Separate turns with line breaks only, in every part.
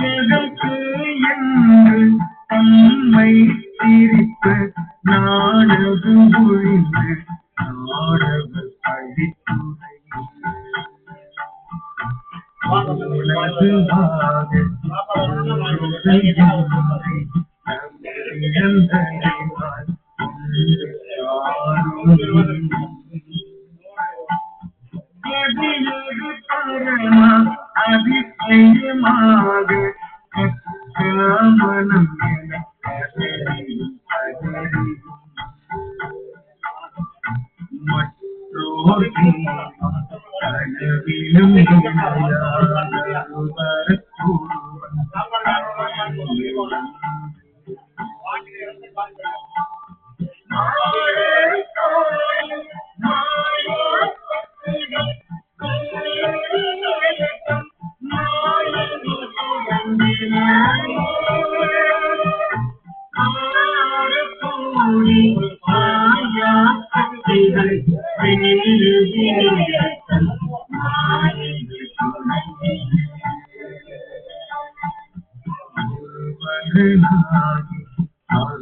எதற்கு என்று தம்மை சிரித்த நாடகு ஒழிந்து நாடவர் அழித்துறை உலகுவாக பரமா அதிசயமாக மனம் என மற்றோர் கனவிலும்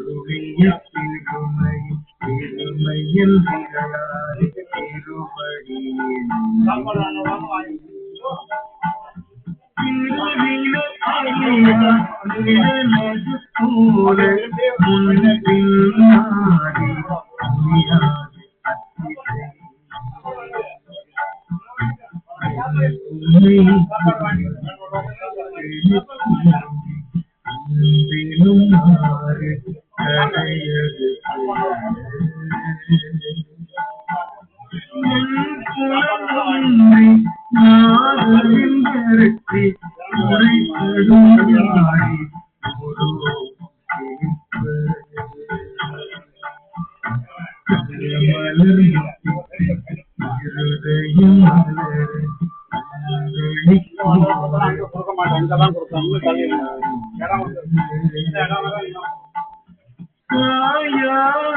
அருளிய பெருமை பெருமையில்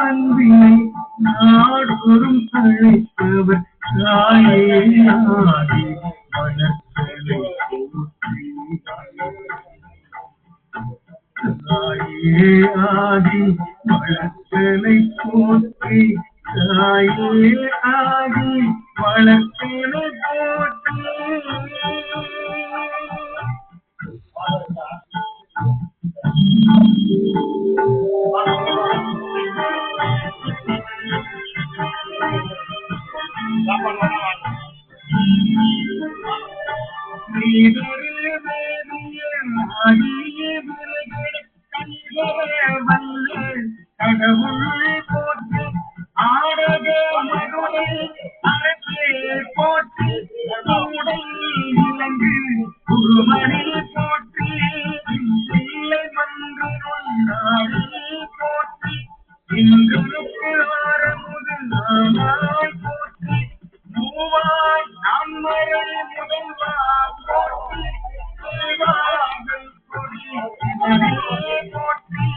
அன்பினை நாடொரும் தழைத்தவர் தாயேயாகி மனத்தலை போற்றி தாயேயாகி மனத்தலை போற்றி தாயேயாகி மனத்தலை போற்றி கடவுள் போற்றி ஆடக மருளை அறக்கே போற்றி இலங்கு குருமணி போற்றி இல்லை மன்றுள் நாடு போற்றி இன்றுக்கு ஆரமுது நாமாய் போற்றி மூவாய் நம்மரை முதல்வா போற்றி தேவார்கள் கொடி போற்றி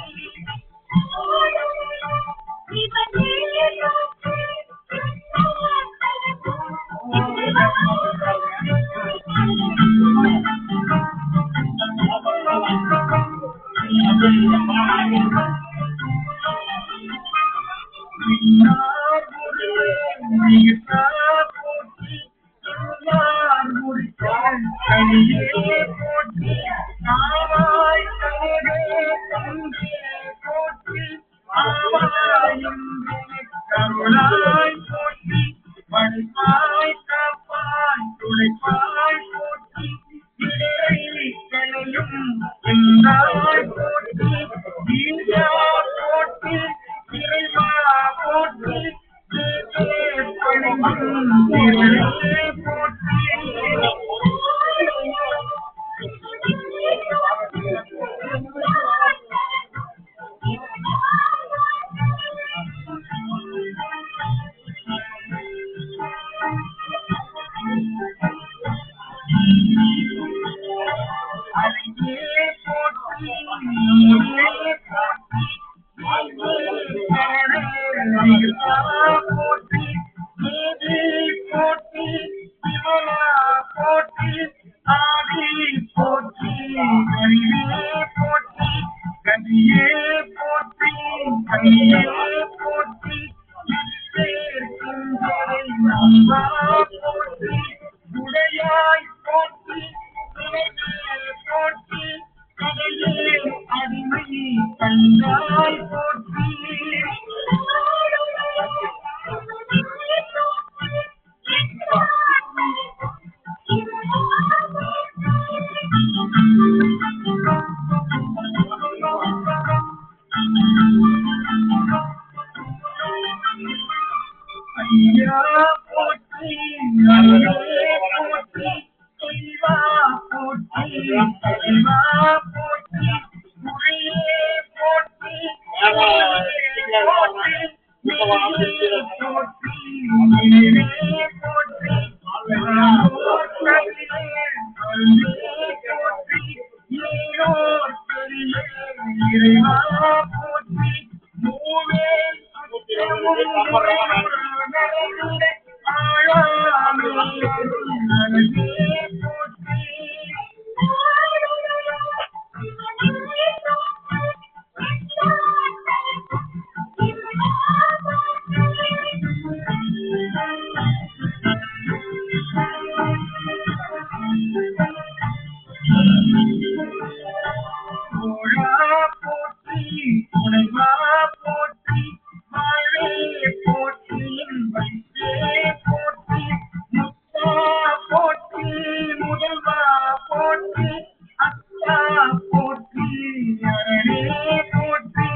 முருகா போற்றி, நீதி போற்றி, சிவனா போற்றி, ஆதி போற்றி, கரிவே போற்றி, கதியே போற்றி, கையே போற்றி, சேர்க்கின்றதை நம்பா போற்றி, உடையாய் போற்றி, உலகே போற்றி, கதையே அடிமை கண்டாய் போற்றி. ஐயா போற்றி, நல்லே போற்றி, செல்வா போற்றி, செல்வா போற்றி, முறையே போற்றி, முறையே போற்றி, நீயே போற்றி, நீரே போற்றி, நல்லோர் கல்லே போற்றி, நீரோர் பெரிய இறைவா போற்றி, மூவே போற்றி, துணைவா போற்றி, வாழே போற்றி, வைத்தே போற்றி, முத்தா போற்றி, முதல்வா போற்றி, அத்தா போற்றி, அரணே போற்றி,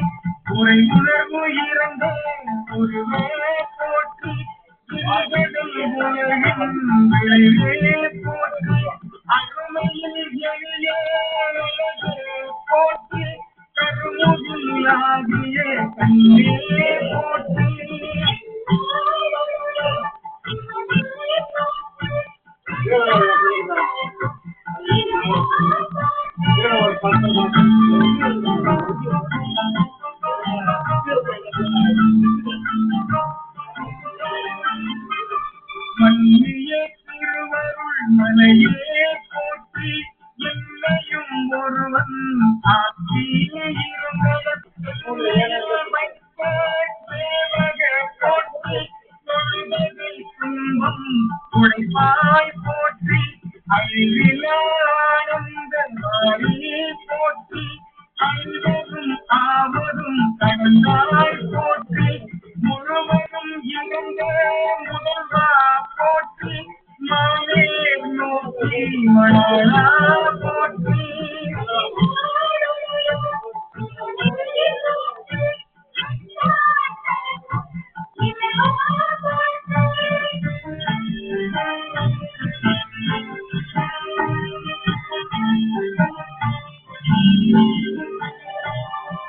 உரை உணர்வு இறந்த ஒருவே போற்றி, உலகின் விளைவே போற்றி, அருமையில் எளிய போற்றி, கருமுகிலாகிய கண்ணே போற்றி. மன்னிய திருவருள் மலையே போற்றி, என்னையும் ஒருவன் ஆக்கியே வைத்த சேவக போற்றி, தொழுவதில் துன்பம் உழைப்பாய் போற்றி, அழிவில ஆனந்த மாறி போற்றி, அழிவதும் ஆவதும் கடந்தாய் போற்றி, முழுவதும் இழந்த முதல்வா போற்றி, மாவே நோக்கி மலரா போற்றி.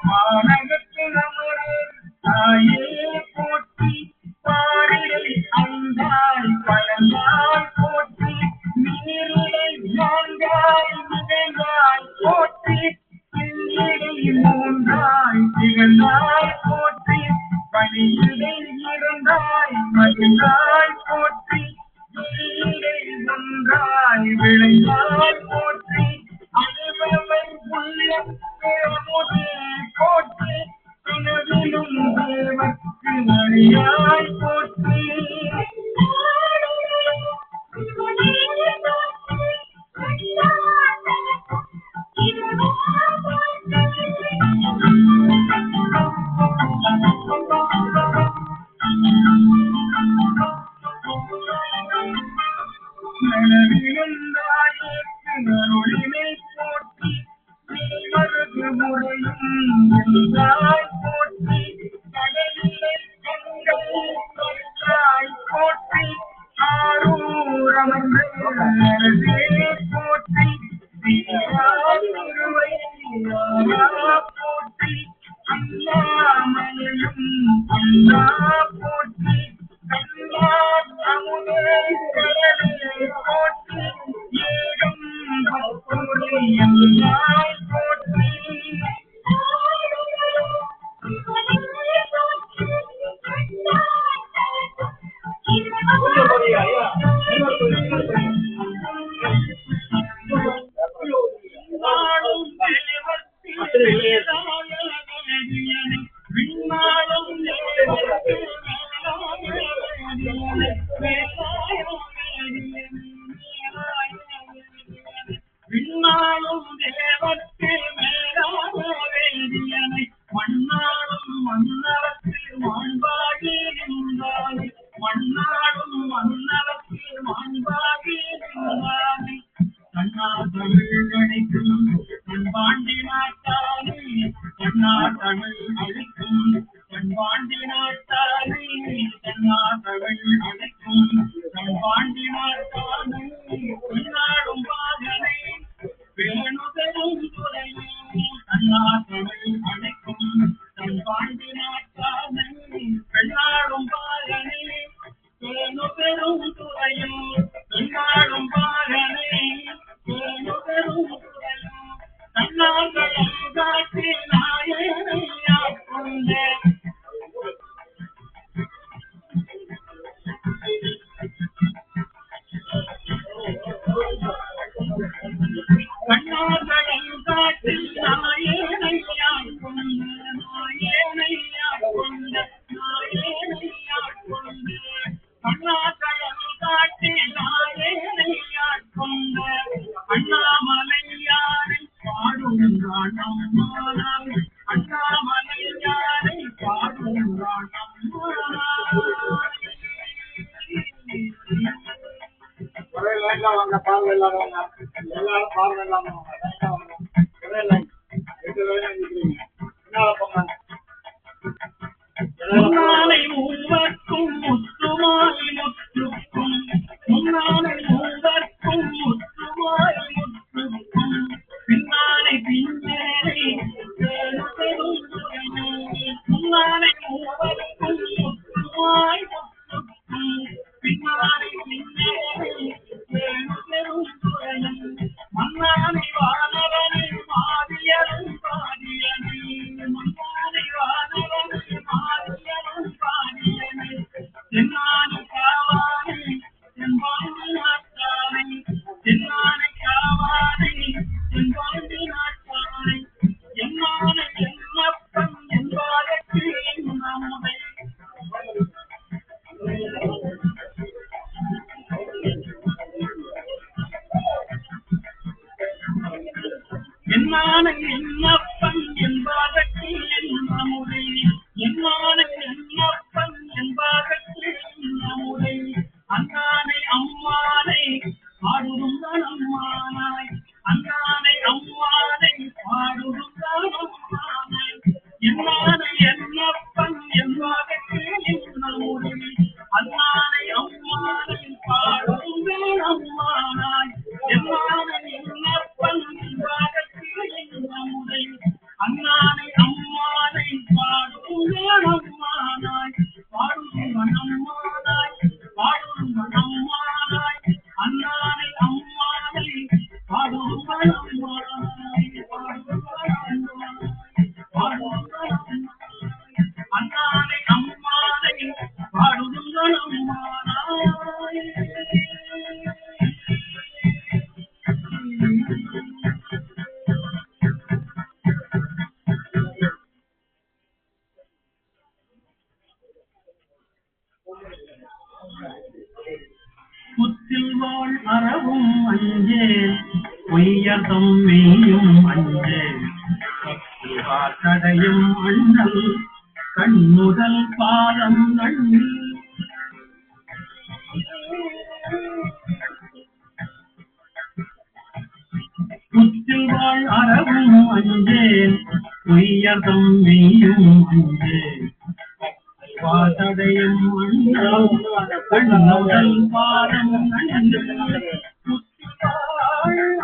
மாநகத்தில் அமரர் தாயே போற்றி, பாரிடை ஐந்தாய் பழந்தாய் போற்றி, நீரிடை நான்காய் நிகழ்ந்தாய் போற்றி, தில்லிடை மூன்றாய் திகழ்ந்தாய் போற்றி, பணியிடை இருந்தாய் மகிழ்ந்தாய் போற்றி, நீரிடை ஒன்றாய் விளைந்தாய் போற்றி, அழுபவன் உள்ளம் அமுதே போற்றி, துணவிலும் தேவர்க்கு அறியாய் போற்றி. நனவிலும் தாயேற்கு அருளினை போற்றி, மருது முறையும் என்றாய் போற்றி, கடலிலை கண்கள் கற்றாய் போற்றி, ஆரூர் அமர்ந்த அரசே போற்றி, திருவை போற்றி, அண்ணாமலையும் அண்ணா போற்றி, கண்ணா அமுதே கடலே போற்றி, ஏகம் பக்தூரி என்றாய் போற்றி. விண்ணாளும் தேவர்க்கு விண்ணாளும் தேவர்க்கு மேலான வேதியனை மண்ணாளும் மன்னரத்து மாண்பாகி நின்றானே மண்ணாளும் மன்னரத்து மாண்பாகி நின்றானே கண்ணா தமிழ் அழைக்கும் கண்பாண்டி நாட்டானே கண்ணா தமிழ் அழைக்கும் கண்பாண்டி நாட்டானே கண்ணா தமிழ் அழைக்கும் கண்பாண்டி நாட்டானே பின்னாடும் பாகனை வேணுதலும் துறையே கண்ணா தமிழ் அழைக்கும் கண்பாண்டி நாட்டானே பெண்ணாடும் பாகனை வேணுதலும் துறையும் பெண்ணாடும் பாகனை வேணுதலும் துறையும் கண்ணாங்களும் காட்டி நாயனையா கொண்டே கண்ணாங்களும் காட்டி நாயனையா கொண்ட நாயனையா கொண்ட நாயனையா கொண்ட கண்ணாங்களும் காட்டி நாயனையா கொண்ட அண்ணாமலையாரை பாடுகிறான் அம்மானாய் அண்ணாமலையாரை பாடுகிறான்
வாங்க பாருங்க எல்லாரும் பாருங்க எல்லாம்
முன்னாலை மூவர்க்கும் முத்துமாய் முற்றுக்கும் முன்னாலை மூவர்க்கும் முத்துமாய் முற்றுக்கும் பின்னாலை பின்னேரை முன்னாலை மூவர்க்கும் முத்துமாய் முற்றுக்கும் பின்னாலை பின்னேரை மன்னானை வானவனை மாறியலும் பாடியனை மன்னானை வானவனை மாறியலும் பாடியனை தென்னானை காவானை தென்பாண்டி நாட்டானை தென்னானை காவானை தென்பாண்டி நாட்டானை என்னானை என்னப்பன் என்பதற்கு நம்முடைய என்னானை என்னப்பன் என்பதற்கு நம்முடைய என்னானை என்னப்பன் என்பதற்கு நம்முடைய அண்ணானை அம்மானை பாடுதுந்தான் அம்மானாய் அண்ணானை அம்மானை பாடுதுந்தான் அம்மானாய் என்னானை என்னப்பன் என்பதற்கு நம்முடைய அண்ணானை அம்மானை பாடுதுந்தான் அம்மானாய் என்னானை என்னப்பன் என்பதற்கு நம்முடைய அண்ணானை அம்மானை பாடுதுந்தான் அம்மானாய் பாடுதுந்தான் அம்மானாய் பாடுதுந்தான் அம்மானாய் அண்ணானை அம்மானை பாடுதுந்தான் அம்மானாய் பாடுதுந்தான் அம்மானாய் அண்ணானை அம்மானை பாடுதுந்தான் அம்மானாய் புத்தில் வாழ் அறவும் அஞ்சேல் பொய்யர்தம் மெய்யும் அஞ்சேல் தடையும் அண்ணல் கண்ணுதல் பாதம் நன்னி புத்தில் வாழ் அறவும் அஞ்சேல் பொய்யர்தம் மெய்யும் அஞ்சேல் தடையும் அண்ணல் கண்ணுதல் பாதம் நன்னி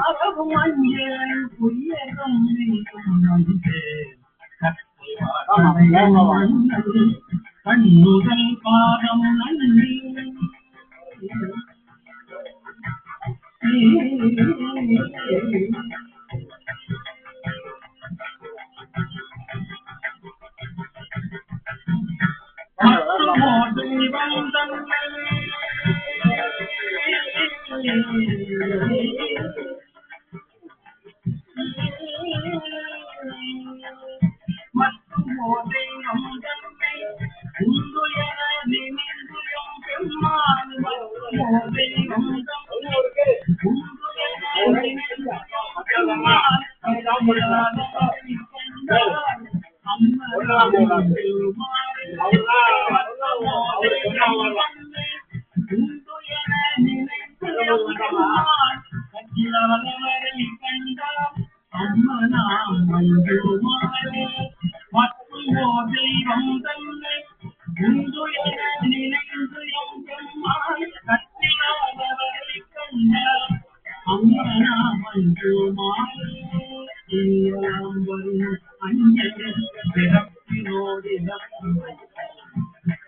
அறவும் அஞ்சேல் பொய்யர்தம் மெய்யும் அஞ்சேல் கண்ணுதல் பாதம் நன்னி தெய்வம் தன்னை மற்றும் தெய்வம் தன்னை உண்டு என நினைந்துயம் பெம்மான் தெய்வம் தன்னை உண்டு என நினைந்துயம் பெம்மான்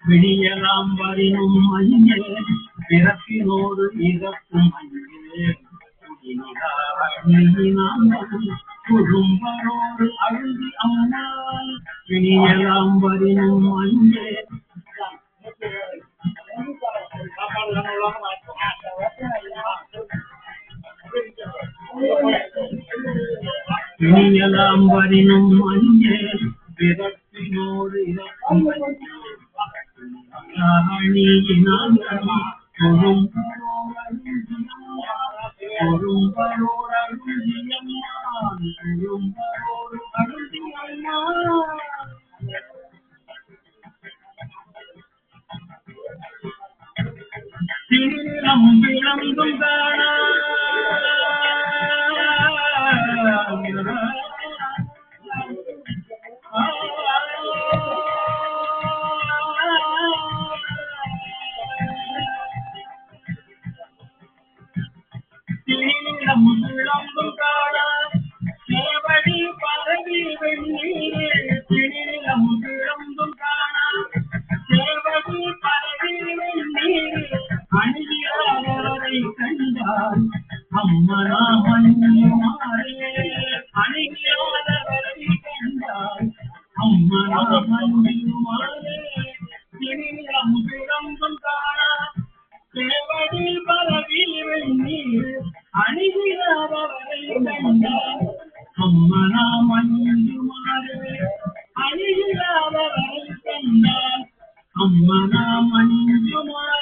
விடியலாம் வரினும் மஞ்சே பிறப்பினோடு இறக்கும் மஞ்சே குறும்பரோடு அழுதி அம்மா விடியலாம் வரினும் மஞ்சே விடியலாம் வரினும் மஞ்சே பிறப்பினோடு இறக்கும் மஞ்சே விளங்கும் காண விளங்கும் காண சேவடி பரவி வெண்ணீர் திணிலம் விளங்கும் காண சேவடி பரவி வெண்ணீர் அணுகிறாரவரை கண்டார் அம்மனா மஞ்சுமாரே அணுகிறாரவரை கண்டார் அம்மனா மஞ்சுமாரே திணிலம் விளங்கும் காண சேவடி பரவி வெண்ணீர் அணுகிறாரவரை கண்டார் அம்மனா மஞ்சுமாரே அணுகிறாரவரை கண்டார் அம்மனா மஞ்சுமாரே